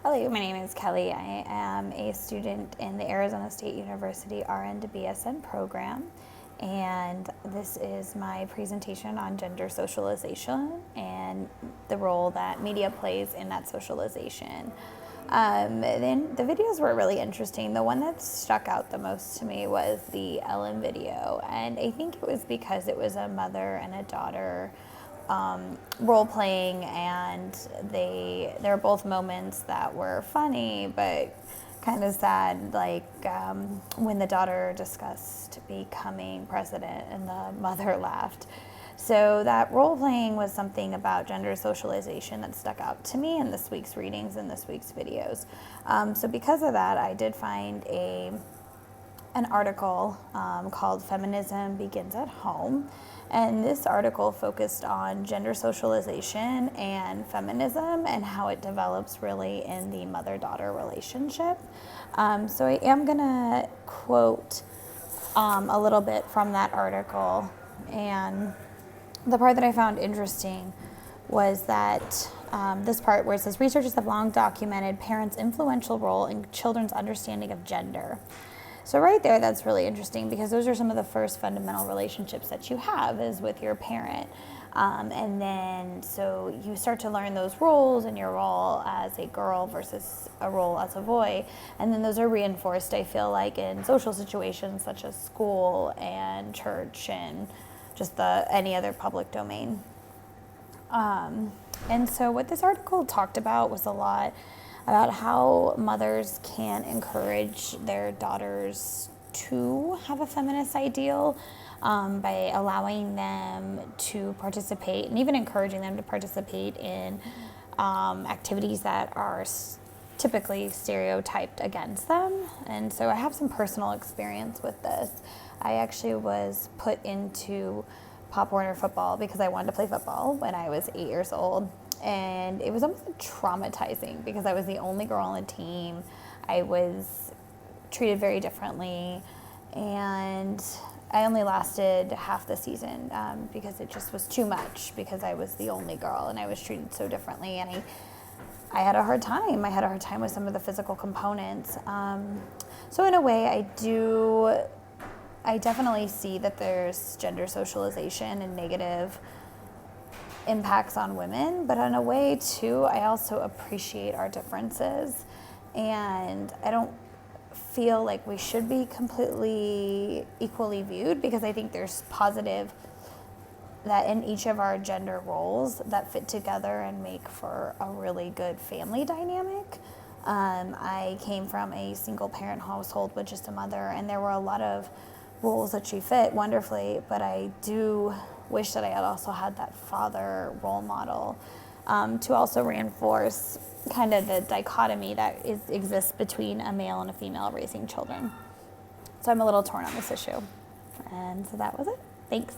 Hello, my name is Kelly. I am a student in the Arizona State University RN to BSN program, and this is my presentation on gender socialization and the role that media plays in that socialization. Then the videos were really interesting. The one that stuck out the most to me was the Ellen video, and I think it was because it was a mother and a daughter role playing, and there were both moments that were funny but kind of sad, like when the daughter discussed becoming president and the mother laughed. So that role playing was something about gender socialization that stuck out to me in this week's readings and this week's videos. So because of that, I did find an article called Feminism Begins at Home. And this article focused on gender socialization and feminism and how it develops really in the mother-daughter relationship. So I am gonna quote a little bit from that article. And the part that I found interesting was that this part where it says, researchers have long documented parents' influential role in children's understanding of gender. So right there, that's really interesting because those are some of the first fundamental relationships that you have is with your parent. And then so you start to learn those roles and your role as a girl versus a role as a boy. And then those are reinforced, I feel like, in social situations such as school and church and just any other public domain. And so what this article talked about was a lot about how mothers can encourage their daughters to have a feminist ideal by allowing them to participate and even encouraging them to participate in activities that are typically stereotyped against them. And so I have some personal experience with this. I actually was put into Pop Warner football because I wanted to play football when I was 8 years old. And it was almost traumatizing because I was the only girl on the team. I was treated very differently, and I only lasted half the season because it just was too much because I was the only girl and I was treated so differently, and I had a hard time. I had a hard time with some of the physical components. So in a way, I definitely see that there's gender socialization and negative impacts on women, but in a way too, I also appreciate our differences, and I don't feel like we should be completely equally viewed because I think there's positive that in each of our gender roles that fit together and make for a really good family dynamic. I came from a single parent household with just a mother, and there were a lot of roles that she fit wonderfully, but I do wish that I had also had that father role model to also reinforce kind of the dichotomy that exists between a male and a female raising children. So I'm a little torn on this issue. And so that was it. Thanks.